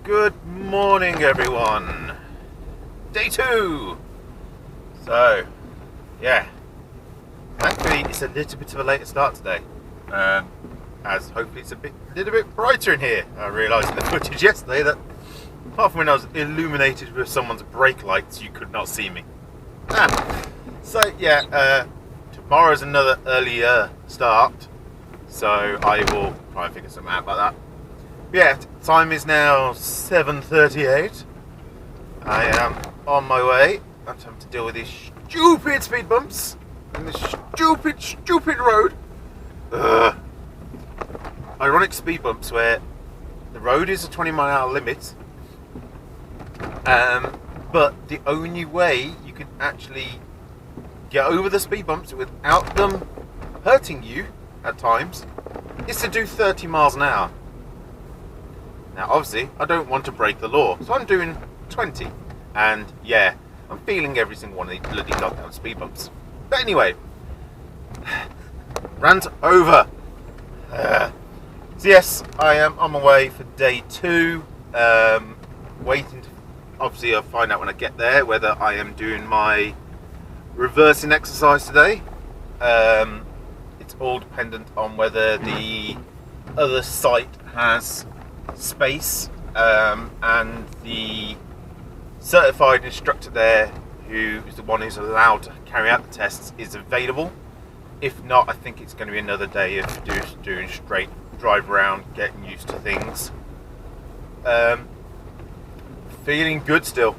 Good morning, everyone. Day 2. So, yeah. Thankfully, it's a little bit of a later start today. As hopefully it's a little bit brighter in here. I realised in the footage yesterday that apart from when I was illuminated with someone's brake lights, you could not see me. So yeah, tomorrow's another earlier start. So I will try and figure something out about that. Yeah, time is now 7:38. I am on my way. I'm having to deal with these stupid speed bumps and this stupid road. Ironic speed bumps where the road is a 20-mile-an-hour limit, but the only way you can actually get over the speed bumps without them hurting you at times is to do 30 miles an hour. Now, obviously, I don't want to break the law, so I'm doing 20. And yeah, I'm feeling every single one of these bloody goddamn speed bumps. But anyway, rant over. So yes, I am on my way for day 2. Waiting to, obviously, I'll find out when I get there whether I am doing my reversing exercise today. It's all dependent on whether the other site has space, and the certified instructor there, who is the one who's allowed to carry out the tests, is available. If not, I think it's going to be another day of doing straight drive around, getting used to things. Feeling good still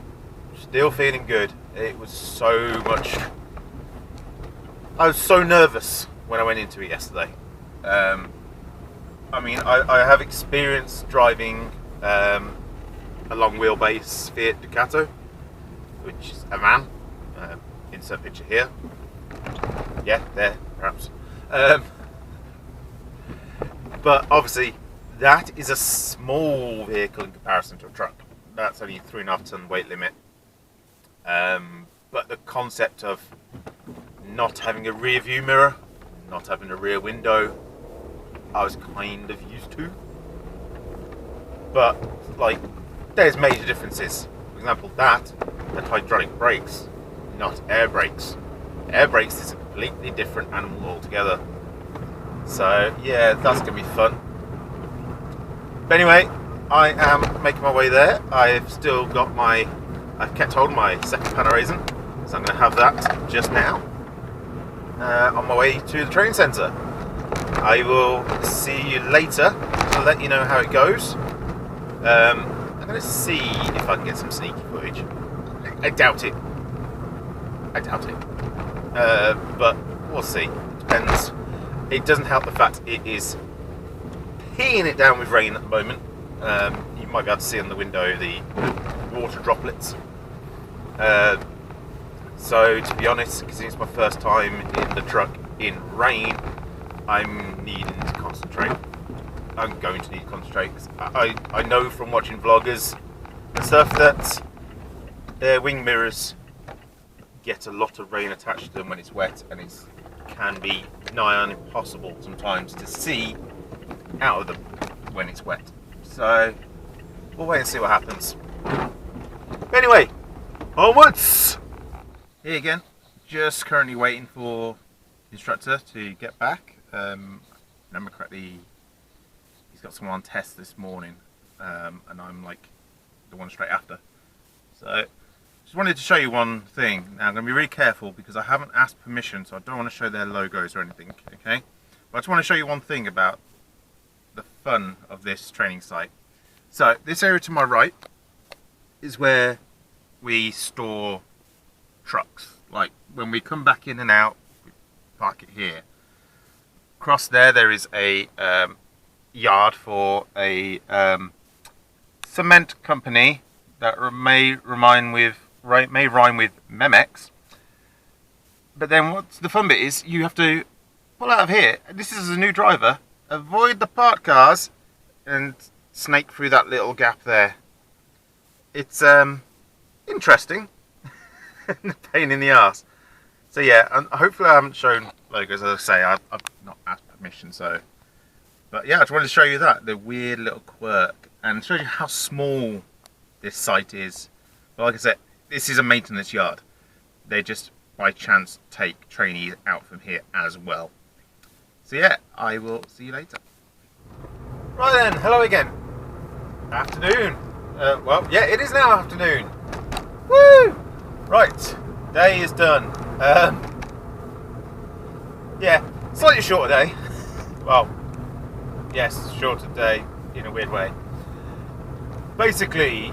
feeling good. It was so much, I was so nervous when I went into it yesterday. I mean, I have experience driving a long wheelbase Fiat Ducato, which is a van. Insert picture here. Yeah, there, perhaps. But obviously, that is a small vehicle in comparison to a truck. That's only 3.5 ton weight limit. But the concept of not having a rear view mirror, not having a rear window, I was kind of used to. But, like, there's major differences. For example, that had hydraulic brakes, not air brakes. Air brakes is a completely different animal altogether. So, yeah, that's going to be fun. But anyway, I am making my way there. I've kept hold of my second Panoraisen, so I'm going to have that just now. On my way to the training centre. I will see you later to let you know how it goes. I'm going to see if I can get some sneaky footage. I doubt it. But we'll see. It depends. It doesn't help the fact it is peeing it down with rain at the moment. You might be able to see on the window the water droplets. So to be honest, because it's my first time in the truck in rain, I'm needing to concentrate. I'm going to need to concentrate. I know from watching vloggers and stuff that their wing mirrors get a lot of rain attached to them when it's wet, and it can be nigh on impossible sometimes to see out of them when it's wet. So we'll wait and see what happens. Anyway, onwards! Here again, just currently waiting for the instructor to get back. Remember correctly, he's got someone on test this morning, and I'm like the one straight after. So just wanted to show you one thing. Now I'm going to be really careful because I haven't asked permission, so I don't want to show their logos or anything, okay? But I just want to show you one thing about the fun of this training site. So this area to my right is where we store trucks. Like when we come back in and out, we park it here. Across there is a yard for a cement company that may rhyme with Memex. But then what's the fun bit is you have to pull out of here. This is as a new driver. Avoid the parked cars and snake through that little gap there. It's interesting. A pain in the arse. So yeah, and hopefully I haven't shown logos. As I say, I've not asked permission, so But yeah, I just wanted to show you that, the weird little quirk, and show you how small this site is. But like I said, this is a maintenance yard. They just by chance take trainees out from here as well. So yeah, I will see you later. Right then, hello again. Afternoon. Well, yeah, it is now afternoon. Woo! Right, day is done. Yeah, slightly shorter day. Well, yes, shorter day in a weird way. Basically,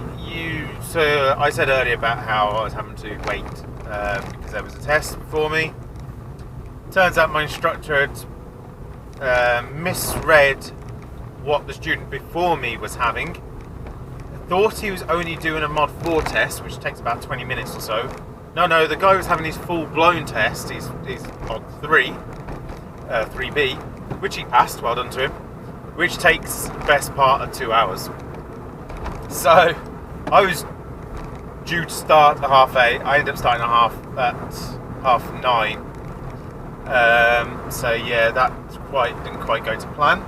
so I said earlier about how I was having to wait because there was a test before me. Turns out my instructor had misread what the student before me was having. Thought he was only doing a mod 4 test, which takes about 20 minutes or so. No, the guy was having his full-blown test, his mod 3, 3B, which he passed, well done to him, which takes the best part of 2 hours. So, I was due to start at 8:30. I ended up starting at 9:30. So yeah, that didn't quite go to plan.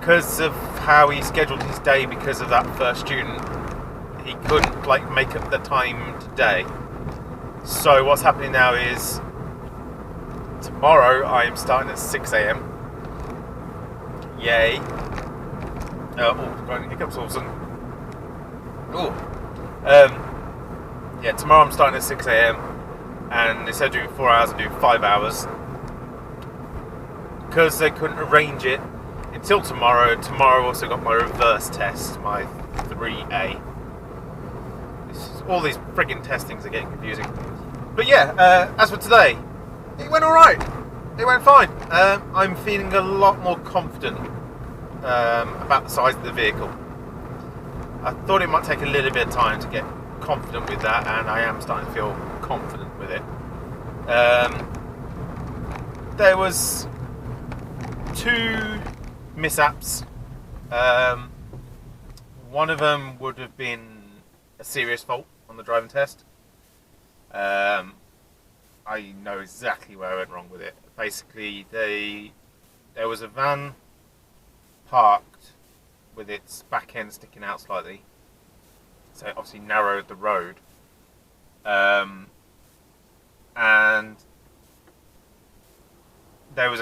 Because of how he scheduled his day, because of that first student, he couldn't make up the time today. So what's happening now is tomorrow I am starting at 6 a.m. Yay! Going hiccups all of a sudden. Yeah, tomorrow I'm starting at 6 a.m. and instead of doing 4 hours, I'm doing 5 hours because they couldn't arrange it until tomorrow. Tomorrow I also got my reverse test, my 3A. All these frigging testings are getting confusing. But yeah, as for today, it went alright. It went fine. I'm feeling a lot more confident about the size of the vehicle. I thought it might take a little bit of time to get confident with that, and I am starting to feel confident with it. There was 2 mishaps. One of them would have been a serious fault on the driving test. I know exactly where I went wrong with it. Basically, there was a van parked with its back end sticking out slightly, so it obviously narrowed the road. And there was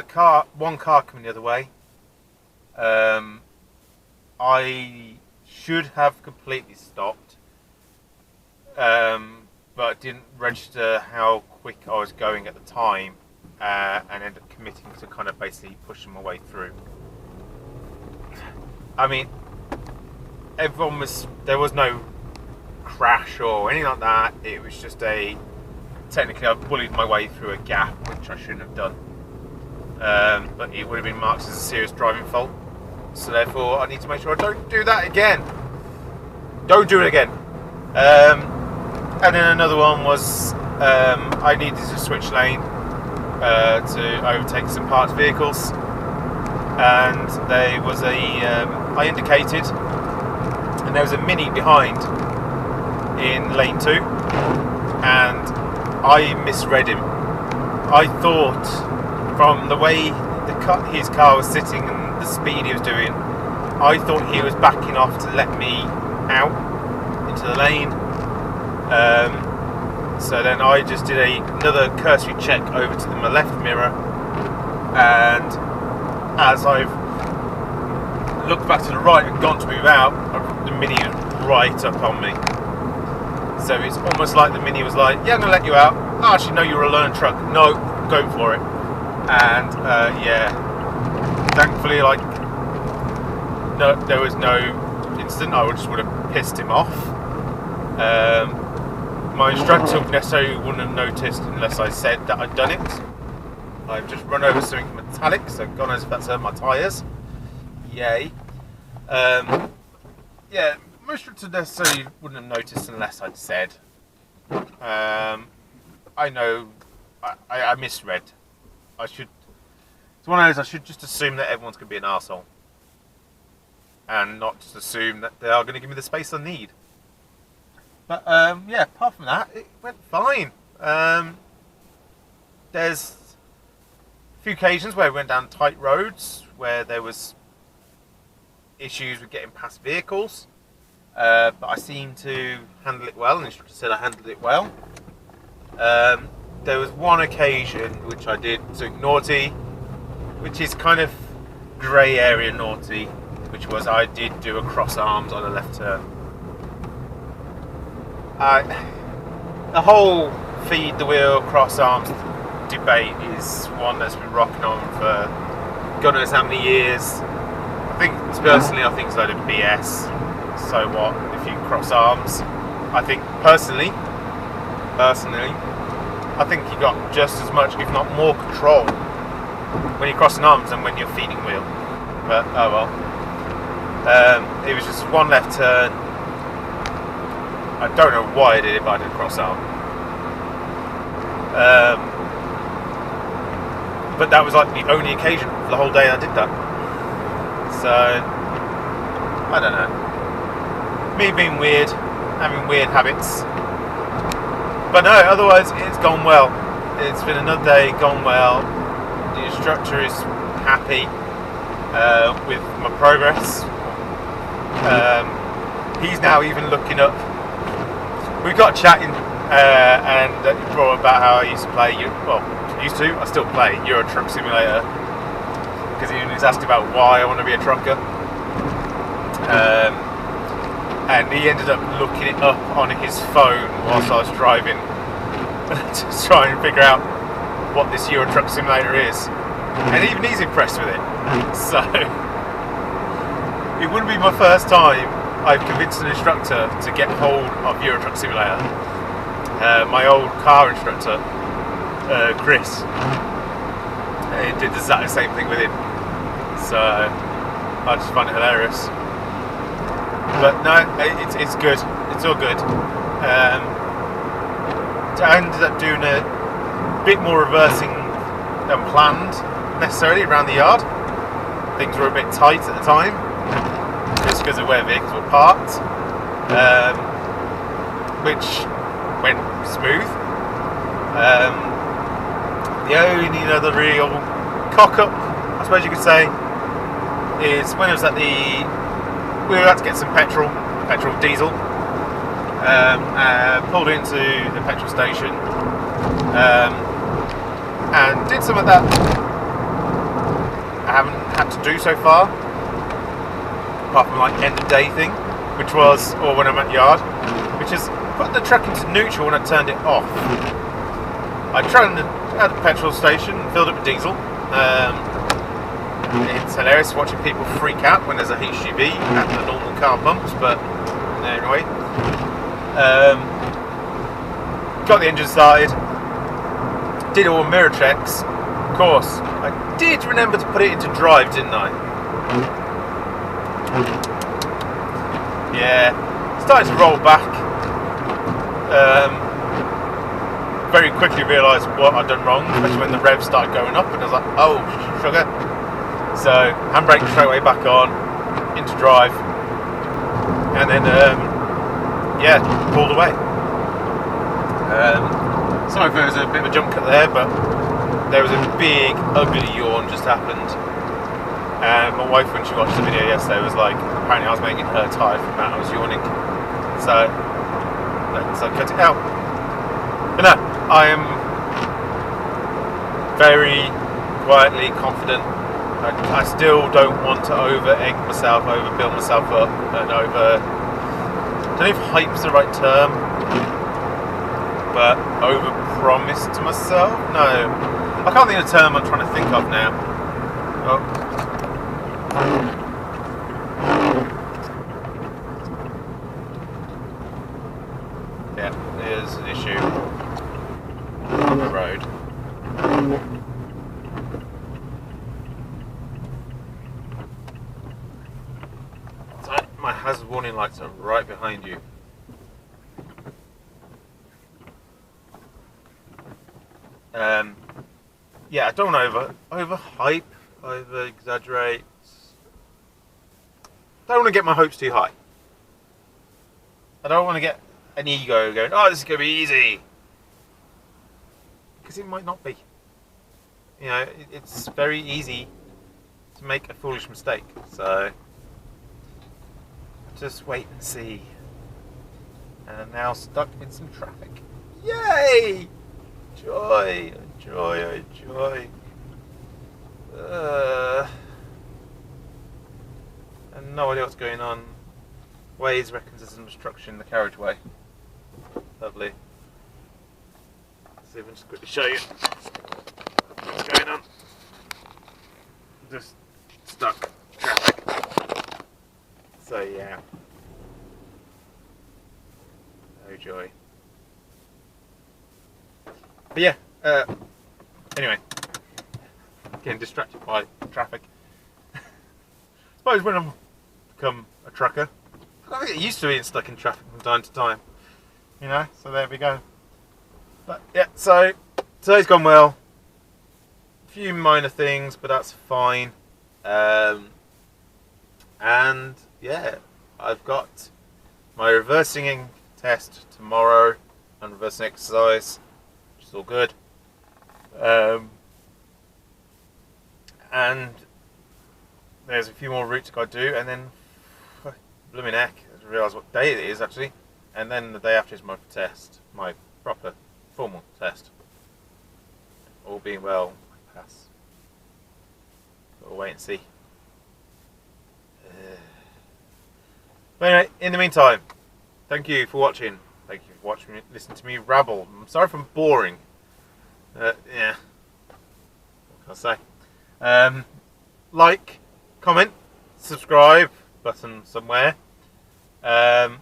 one car coming the other way. I should have completely stopped, but didn't register how quick I was going at the time, and ended up committing to kind of basically pushing my way through. I mean, there was no crash or anything like that. It was just technically I bullied my way through a gap, which I shouldn't have done. But it would have been marked as a serious driving fault. So therefore I need to make sure I don't do that again. Don't do it again. And then another one was I needed to switch lane to overtake some parked vehicles. And there was I indicated, and there was a Mini behind in lane 2, and I misread him. I thought, from the way his car was sitting and the speed he was doing, I thought he was backing off to let me out into the lane. So then I just did another cursory check over to my left mirror, and as I've looked back to the right and gone to move out, the Mini is right up on me. So it's almost like the Mini was like, yeah, I'm going to let you out. Oh, actually, no, you're a learner truck. No, go for it. And yeah, thankfully, no, there was no incident. I just would have pissed him off. My instructor necessarily wouldn't have noticed unless I said that I'd done it. I've just run over something metallic, so God knows if that's hurt my tyres. Yay. Yeah, my instructor necessarily wouldn't have noticed unless I'd said. I know I misread. It's one of those, I should just assume that everyone's going to be an arsehole. And not just assume that they are going to give me the space I need. But yeah, apart from that, it went fine. There's few occasions where we went down tight roads where there was issues with getting past vehicles, but I seemed to handle it well, and the instructor said I handled it well. There was one occasion which I did something naughty, which is kind of grey area naughty, which was I did do a cross arms on a left turn. The whole feed the wheel cross arms debate is one that's been rocking on for God knows how many years. I think personally, I think it's a load of BS. So what if you cross arms? I think personally, I think you got just as much, if not more, control when you're crossing arms than when you're feeding wheel. But oh well. It was just one left turn. I don't know why I did it, but I did cross arm. But that was like the only occasion for the whole day I did that. So I don't know. Me being weird, having weird habits. But no, otherwise it's gone well. It's been another day, gone well. The instructor is happy with my progress. He's now even looking up. We got chatting and he brought about how I used to play. I still play Euro Truck Simulator, because he was asking about why I want to be a trucker. And he ended up looking it up on his phone whilst I was driving to try and figure out what this Euro Truck Simulator is. And even he's impressed with it. So it wouldn't be my first time I've convinced an instructor to get hold of Euro Truck Simulator. My old car instructor, Chris, did the exact same thing with him. So I just find it hilarious. But no, it's good. It's all good. I ended up doing a bit more reversing than planned, necessarily, around the yard. Things were a bit tight at the time, just because of where vehicles were parked, which went smooth. The only other real cock-up, I suppose you could say, is when I was we were about to get some petrol, diesel, pulled into the petrol station, and did some of that I haven't had to do so far, apart from like end of day thing, or when I'm at yard, which is put the truck into neutral when I turned it off. I turned at the petrol station and filled up with diesel. It's hilarious watching people freak out when there's a HGV at the normal car pumps, but anyway. Got the engine started, did all mirror checks. Of course, I did remember to put it into drive, didn't I? Yeah, started to roll back. Very quickly realised what I'd done wrong, especially when the revs started going up, and I was like, oh, sugar. So, handbrake straight away back on, into drive, and then, pulled away. Sorry if there was a bit of a jump cut there, but there was a big, ugly yawn just happened. And my wife, when she watched the video yesterday, was like, apparently I was making her tired from that I was yawning. So I cut it out. But no, I am very quietly confident. I still don't want to over-egg myself, over-build myself up, and I don't know if hype's the right term, but over-promise to myself? No. I can't think of the term I'm trying to think of now. Oh. Yeah, there's an issue on the road. My hazard warning lights are right behind you. Yeah, I don't want to over-hype, over-exaggerate. I don't want to get my hopes too high. I don't want to get an ego going, oh, this is going to be easy. Because it might not be. you know, it's very easy to make a foolish mistake. So just wait and see. And I'm now stuck in some traffic. Yay! Joy, joy, joy. And no idea what's going on. Waze reckons there's an obstruction in the carriageway. Lovely. Let's see if I can just quickly show you what's going on. Just stuck traffic. So yeah. Oh joy. But yeah, anyway. Getting distracted by traffic. I suppose when I'm become a trucker, I get used to being stuck in traffic from time to time. You know, so there we go. But yeah, so today's gone well. A few minor things, but that's fine. And yeah, I've got my reversing test tomorrow and reversing exercise, which is all good. And there's a few more routes I've got to do, and then blooming heck, I didn't realise what day it is actually. And then the day after is my test, my proper formal test. All being well, I pass. But we'll wait and see. But anyway, in the meantime, thank you for watching. Thank you for watching me, listen to me rabble. I'm sorry if I'm boring. Yeah. What can I say? Like, comment, subscribe button somewhere. I'm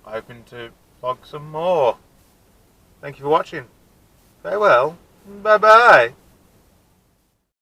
hoping to vlog some more. Thank you for watching. Farewell. Bye bye.